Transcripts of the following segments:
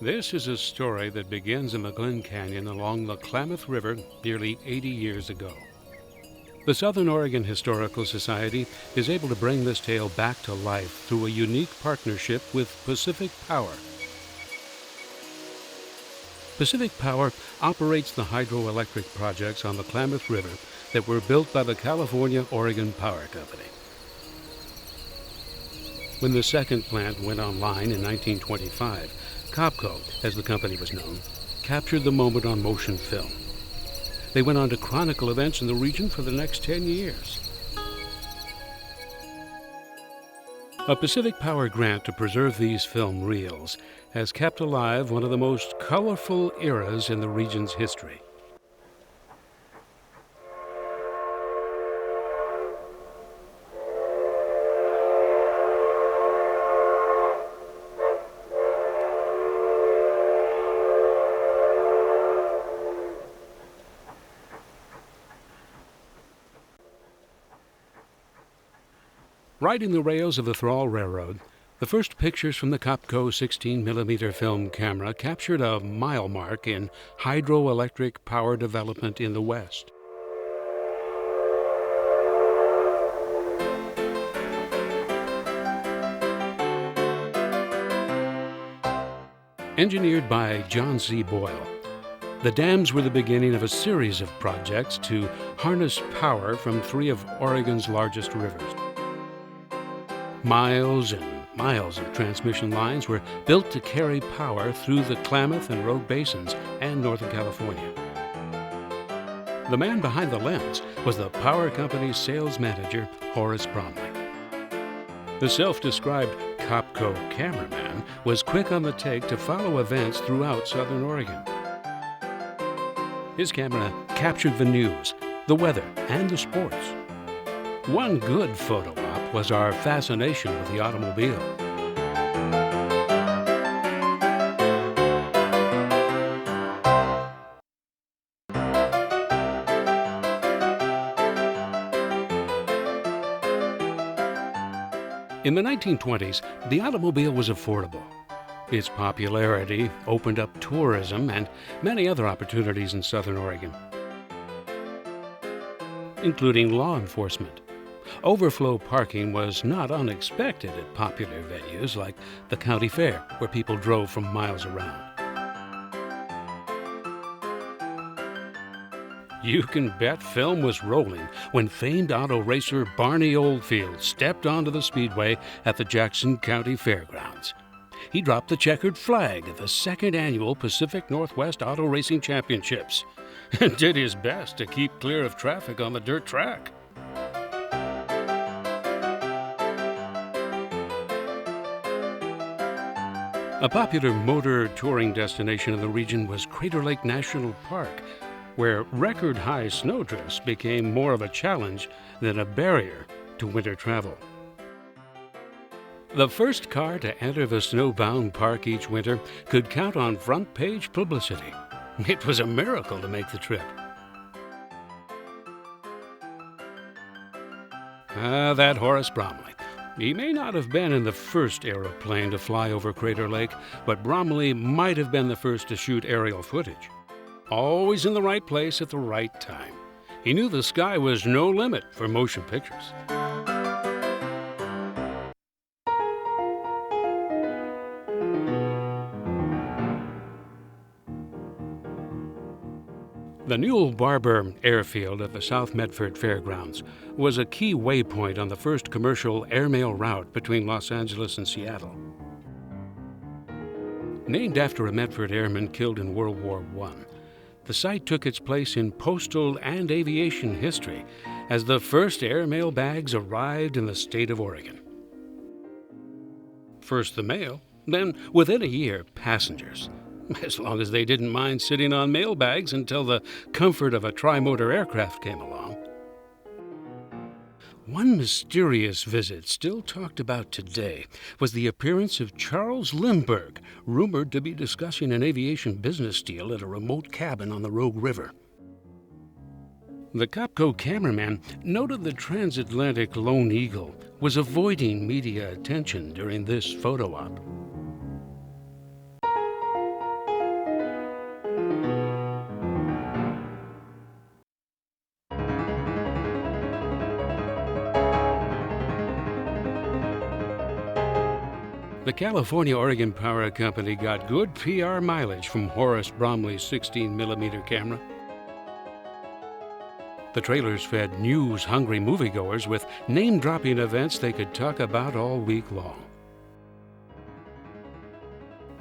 This is a story that begins in the Glen Canyon along the Klamath River nearly 80 years ago. The Southern Oregon Historical Society is able to bring this tale back to life through a unique partnership with Pacific Power. Pacific Power operates the hydroelectric projects on the Klamath River that were built by the California-Oregon Power Company. When the second plant went online in 1925, COPCO, as the company was known, captured the moment on motion film. They went on to chronicle events in the region for the next 10 years. A Pacific Power grant to preserve these film reels has kept alive one of the most colorful eras in the region's history. Riding the rails of the Thrall Railroad, the first pictures from the COPCO 16mm film camera captured a mile mark in hydroelectric power development in the West. Engineered by John C. Boyle, the dams were the beginning of a series of projects to harness power from three of Oregon's largest rivers. Miles and miles of transmission lines were built to carry power through the Klamath and Rogue Basins and Northern California. The man behind the lens was the power company's sales manager, Horace Bromley. The self-described COPCO cameraman was quick on the take to follow events throughout Southern Oregon. His camera captured the news, the weather, and the sports. One good photo op was our fascination with the automobile. In the 1920s, the automobile was affordable. Its popularity opened up tourism and many other opportunities in Southern Oregon, including law enforcement. Overflow parking was not unexpected at popular venues like the county fair, where people drove from miles around. You can bet film was rolling when famed auto racer Barney Oldfield stepped onto the speedway at the Jackson County Fairgrounds. He dropped the checkered flag at the second annual Pacific Northwest Auto Racing Championships and did his best to keep clear of traffic on the dirt track. A popular motor touring destination in the region was Crater Lake National Park, where record-high snowdrifts became more of a challenge than a barrier to winter travel. The first car to enter the snowbound park each winter could count on front-page publicity. It was a miracle to make the trip. That Horace Bromley. He may not have been in the first aeroplane to fly over Crater Lake, but Bromley might have been the first to shoot aerial footage. Always in the right place at the right time. He knew the sky was no limit for motion pictures. The Newell Barber Airfield at the South Medford Fairgrounds was a key waypoint on the first commercial airmail route between Los Angeles and Seattle. Named after a Medford airman killed in World War I, the site took its place in postal and aviation history as the first airmail bags arrived in the state of Oregon. First the mail, then within a year, passengers. As long as they didn't mind sitting on mail bags until the comfort of a tri-motor aircraft came along. One mysterious visit still talked about today was the appearance of Charles Lindbergh, rumored to be discussing an aviation business deal at a remote cabin on the Rogue River. The COPCO cameraman noted the transatlantic Lone Eagle was avoiding media attention during this photo op. The California-Oregon Power Company got good PR mileage from Horace Bromley's 16mm camera. The trailers fed news-hungry moviegoers with name-dropping events they could talk about all week long.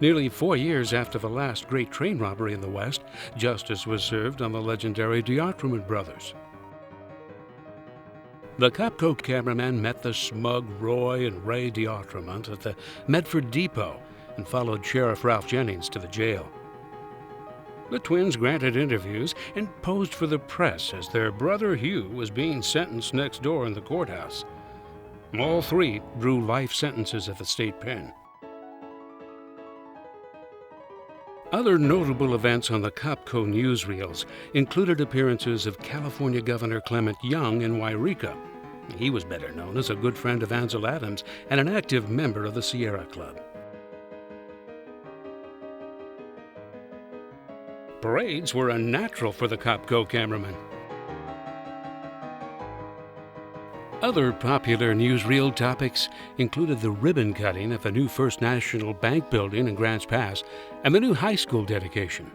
Nearly 4 years after the last great train robbery in the West, justice was served on the legendary D'Artrament brothers. The COPCO cameraman met the smug Roy and Ray D'Artrament at the Medford Depot and followed Sheriff Ralph Jennings to the jail. The twins granted interviews and posed for the press as their brother Hugh was being sentenced next door in the courthouse. All three drew life sentences at the state pen. Other notable events on the COPCO newsreels included appearances of California Governor Clement Young in Wairika. He was better known as a good friend of Ansel Adams and an active member of the Sierra Club. Parades were a natural for the COPCO cameraman. Other popular newsreel topics included the ribbon cutting at the new First National Bank building in Grants Pass and the new high school dedication.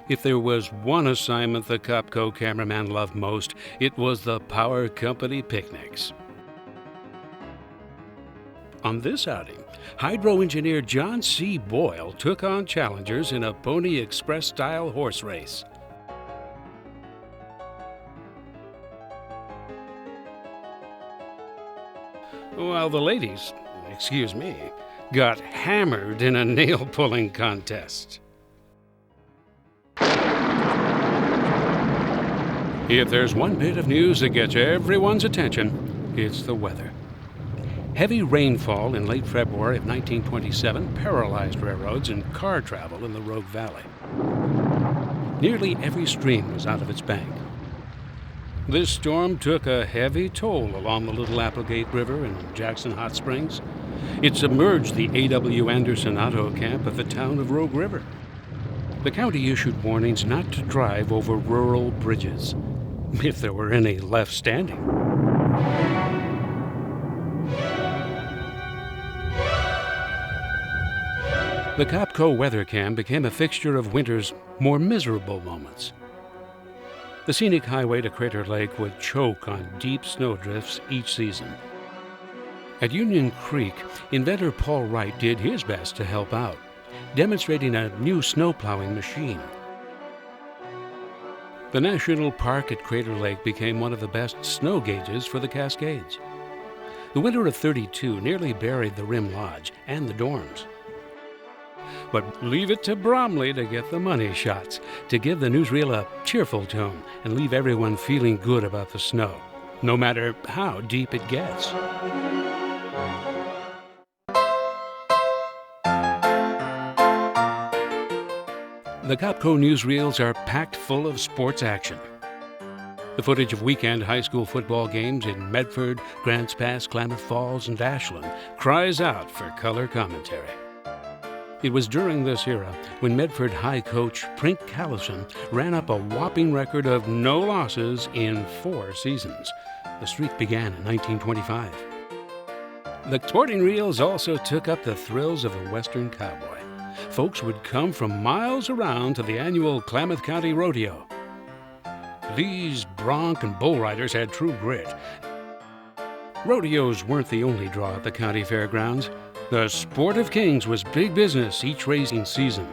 If there was one assignment the COPCO cameraman loved most, it was the power company picnics. On this outing, hydro engineer John C. Boyle took on challengers in a Pony Express-style horse race. While the ladies, got hammered in a nail-pulling contest. If there's one bit of news that gets everyone's attention, it's the weather. Heavy rainfall in late February of 1927 paralyzed railroads and car travel in the Rogue Valley. Nearly every stream was out of its bank. This storm took a heavy toll along the Little Applegate River in Jackson Hot Springs. It submerged the A.W. Anderson Auto Camp at the town of Rogue River. The county issued warnings not to drive over rural bridges, if there were any left standing. The COPCO weather cam became a fixture of winter's more miserable moments. The scenic highway to Crater Lake would choke on deep snowdrifts each season. At Union Creek, inventor Paul Wright did his best to help out, demonstrating a new snowplowing machine. The National Park at Crater Lake became one of the best snow gauges for the Cascades. The winter of '32 nearly buried the Rim Lodge and the dorms. But leave it to Bromley to get the money shots, to give the newsreel a cheerful tone and leave everyone feeling good about the snow, no matter how deep it gets. The COPCO newsreels are packed full of sports action. The footage of weekend high school football games in Medford, Grants Pass, Klamath Falls, and Ashland cries out for color commentary. It was during this era when Medford High coach Prink Callison ran up a whopping record of no losses in 4 seasons. The streak began in 1925. The sporting reels also took up the thrills of the Western cowboy. Folks would come from miles around to the annual Klamath County Rodeo. These bronc and bull riders had true grit. Rodeos weren't the only draw at the county fairgrounds. The Sport of Kings was big business each racing season.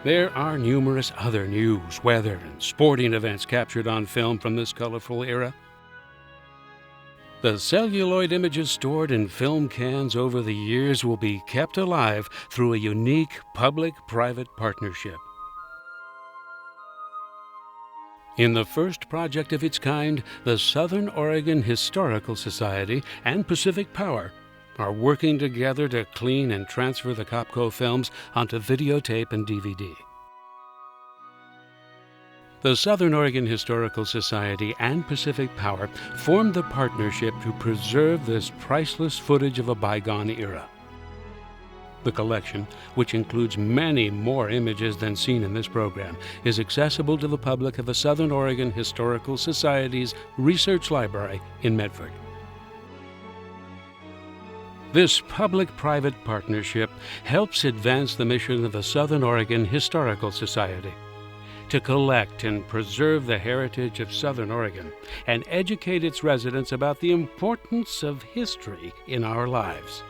There are numerous other news, weather, and sporting events captured on film from this colorful era. The celluloid images stored in film cans over the years will be kept alive through a unique public-private partnership. In the first project of its kind, the Southern Oregon Historical Society and Pacific Power are working together to clean and transfer the COPCO films onto videotape and DVD. The Southern Oregon Historical Society and Pacific Power formed the partnership to preserve this priceless footage of a bygone era. The collection, which includes many more images than seen in this program, is accessible to the public of the Southern Oregon Historical Society's Research Library in Medford. This public-private partnership helps advance the mission of the Southern Oregon Historical Society to collect and preserve the heritage of Southern Oregon and educate its residents about the importance of history in our lives.